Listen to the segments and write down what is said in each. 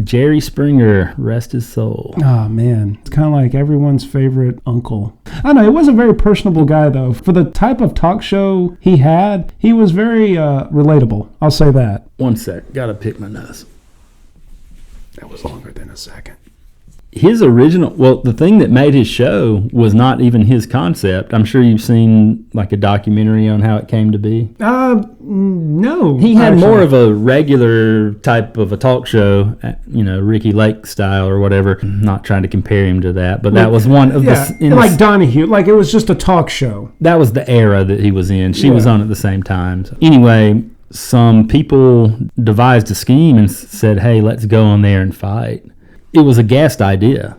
Jerry Springer, rest his soul. Oh, man. It's kind of like everyone's favorite uncle. I don't know. He was a very personable guy, though. For the type of talk show he had, he was very relatable. I'll say that. One sec. Got to pick my nose. That was longer than a second. His original, well, the thing that made his show was not even his concept. I'm sure you've seen like a documentary on how it came to be. No. He had more of a regular type of a talk show, Ricky Lake style or whatever. I'm not trying to compare him to that, but that was one of the... like Donahue, like it was just a talk show. That was the era that he was in. She was on at the same time. So. Anyway, some people devised a scheme and said, hey, let's go on there and fight. It was a guest idea.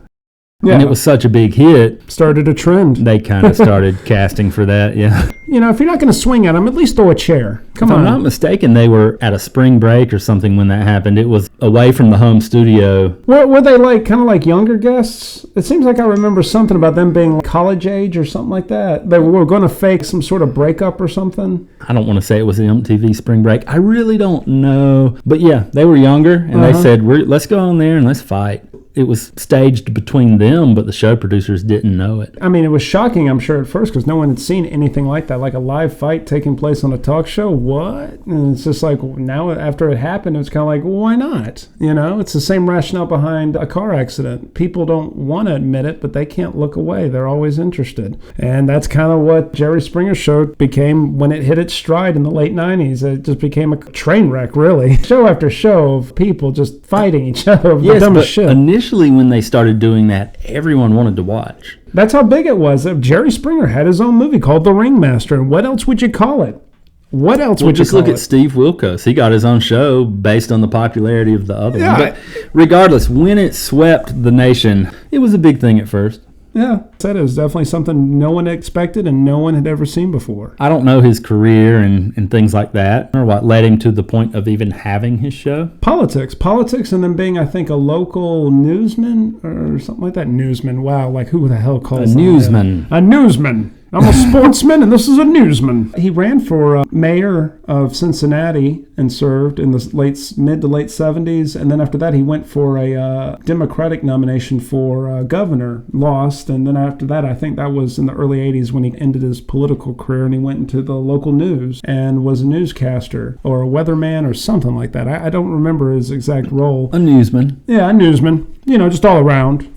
Yeah. And it was such a big hit. Started a trend. They kind of started casting for that, yeah. If you're not going to swing at them, at least throw a chair. Come on. If I'm not mistaken, they were at a spring break or something when that happened. It was away from the home studio. Were they kind of like younger guests? It seems like I remember something about them being college age or something like that. They were going to fake some sort of breakup or something. I don't want to say it was the MTV spring break. I really don't know. But yeah, they were younger, and they said, let's go on there and let's fight. It was staged between them, but the show producers didn't know it. I mean, it was shocking, I'm sure, at first, because no one had seen anything like that, like a live fight taking place on a talk show. What? And it's just like, now after it happened, it's kind of like, well, why not? It's the same rationale behind a car accident. People don't want to admit it, but they can't look away. They're always interested. And that's kind of what Jerry Springer's show became when it hit its stride in the late 90s. It just became a train wreck, really. Show after show of people just fighting each other over the dumbest shit. Initially, when they started doing that, everyone wanted to watch. That's how big it was. Jerry Springer had his own movie called The Ringmaster, and what else would you call it? What else would you call it? Just look at Steve Wilkos. He got his own show based on the popularity of the other one. But regardless, when it swept the nation, it was a big thing at first. Yeah, it was definitely something no one expected and no one had ever seen before. I don't know his career and things like that, or what led him to the point of even having his show. Politics, and then being, I think, a local newsman or something like that. Newsman, wow, like who the hell calls a newsman? A newsman. I'm a sportsman, and this is a newsman. He ran for mayor of Cincinnati and served in the mid to late 70s. And then after that, he went for a Democratic nomination for governor, lost. And then after that, I think that was in the early 80s when he ended his political career, and he went into the local news and was a newscaster or a weatherman or something like that. I don't remember his exact role. A newsman. Yeah, a newsman. Just all around.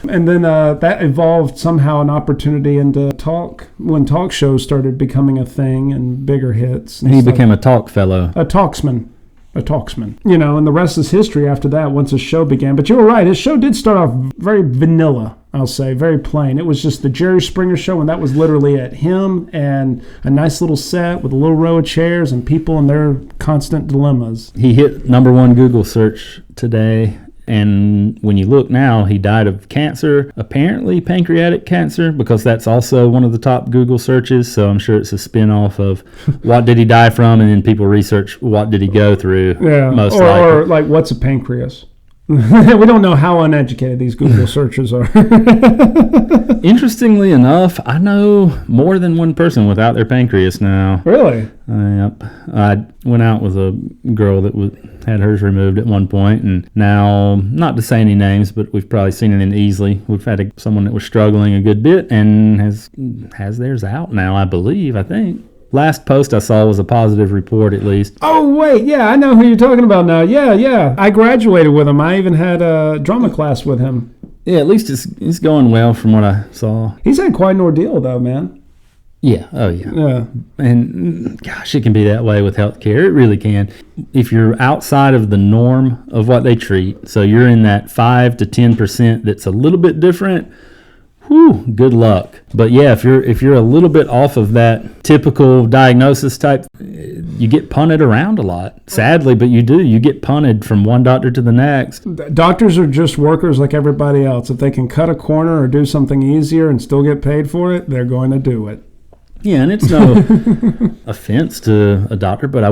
And then that evolved somehow an opportunity into talk when talk shows started becoming a thing and bigger hits. And he became a talk fellow. A talksman. And the rest is history after that once his show began. But you were right. His show did start off very vanilla, I'll say, very plain. It was just the Jerry Springer Show, and that was literally it. Him and a nice little set with a little row of chairs and people and their constant dilemmas. He hit #1 Google search today. And when you look now, he died of cancer, apparently pancreatic cancer, because that's also one of the top Google searches. So I'm sure it's a spin-off of what did he die from, and then people research what did he go through. Yeah, most likely. Or like what's a pancreas? We don't know how uneducated these Google searchers are. Interestingly enough, I know more than one person without their pancreas now. Really? Yep. I went out with a girl that had hers removed at one point, and now, not to say any names, but we've probably seen it in Easley. We've had someone that was struggling a good bit and has theirs out now, I think. Last post I saw was a positive report, at least. Oh, wait, yeah, I know who you're talking about now. Yeah. I graduated with him. I even had a drama class with him. Yeah, at least it's going well from what I saw. He's had quite an ordeal, though, man. Yeah, oh yeah. Yeah. And gosh, it can be that way with healthcare. It really can. If you're outside of the norm of what they treat, so you're in that 5 to 10% that's a little bit different, good luck. But yeah, if you're a little bit off of that typical diagnosis type, you get punted around a lot. Sadly, but you do. You get punted from one doctor to the next. Doctors are just workers like everybody else. If they can cut a corner or do something easier and still get paid for it, they're going to do it. Yeah, and it's no offense to a doctor, but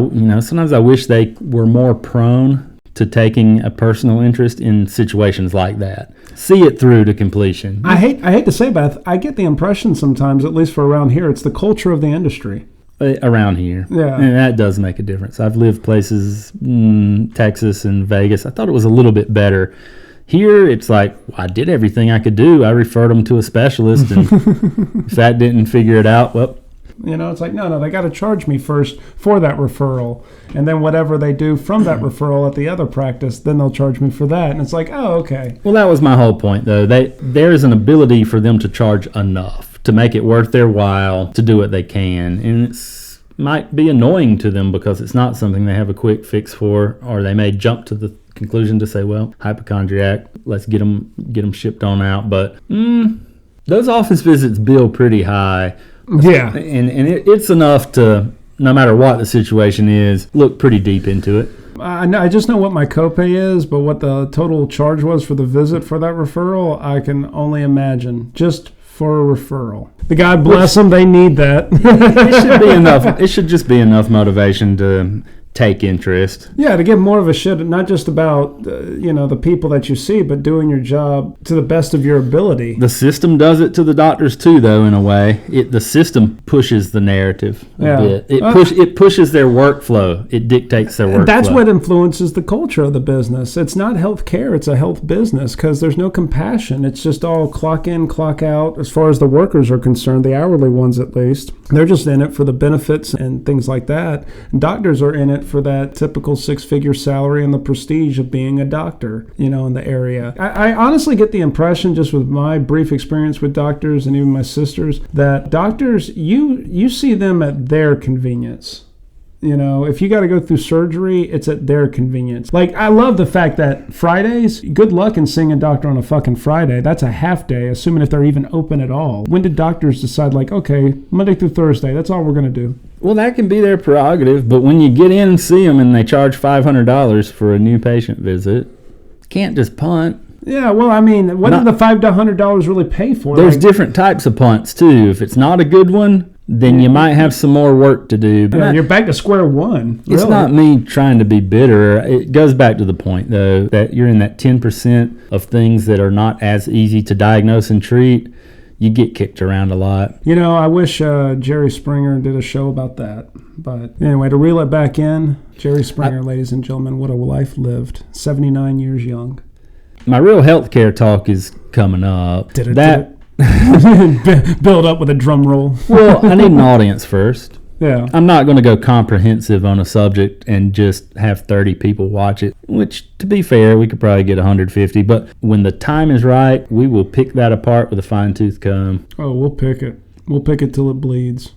sometimes I wish they were more prone to taking a personal interest in situations like that. See it through to completion. I hate to say, but I get the impression sometimes, at least for around here, it's the culture of the industry. Around here. Yeah. And that does make a difference. I've lived places, Texas and Vegas. I thought it was a little bit better. Here, it's like, I did everything I could do. I referred them to a specialist, and if that didn't figure it out, well. It's like, no, they got to charge me first for that referral. And then whatever they do from that referral at the other practice, then they'll charge me for that. And it's like, oh, okay. Well, that was my whole point, though. There is an ability for them to charge enough to make it worth their while to do what they can. And it might be annoying to them because it's not something they have a quick fix for, or they may jump to the conclusion to say, well, hypochondriac, let's get them shipped on out. But those office visits bill pretty high. Yeah. And it's enough to, no matter what the situation is, look pretty deep into it. I just know what my copay is, but what the total charge was for the visit for that referral, I can only imagine. Just for a referral. The God bless them, they need that. It should be enough. It should just be enough motivation to take interest. Yeah, to give more of a shit, not just about the people that you see, but doing your job to the best of your ability. The system does it to the doctors too, though. In a way, the system pushes the narrative a bit. It pushes their workflow. It dictates their workflow. That's what influences the culture of the business. It's not health care; it's a health business because there's no compassion. It's just all clock in, clock out. As far as the workers are concerned, the hourly ones at least, they're just in it for the benefits and things like that. And doctors are in it for that typical 6-figure salary and the prestige of being a doctor, in the area. I honestly get the impression, just with my brief experience with doctors and even my sisters, that doctors, you see them at their convenience. If you got to go through surgery, it's at their convenience. Like, I love the fact that Fridays, good luck in seeing a doctor on a fucking Friday. That's a half day, assuming if they're even open at all. When did doctors decide, like, okay, Monday through Thursday, that's all we're going to do? Well, that can be their prerogative, but when you get in and see them and they charge $500 for a new patient visit, can't just punt. Yeah, well, I mean, what did the $5 to $100 really pay for? There's different types of punts, too. If it's not a good one, then you might have some more work to do. But you're back to square one. It's not me trying to be bitter. It goes back to the point, though, that you're in that 10% of things that are not as easy to diagnose and treat. You get kicked around a lot. I wish Jerry Springer did a show about that. But anyway, to reel it back in, Jerry Springer, ladies and gentlemen, what a life lived. 79 years young. My real healthcare talk is coming up. Build up with a drum roll. Well, I need an audience first. Yeah. I'm not going to go comprehensive on a subject and just have 30 people watch it, which, to be fair, we could probably get 150. But when the time is right, we will pick that apart with a fine-tooth comb. Oh, we'll pick it. We'll pick it till it bleeds.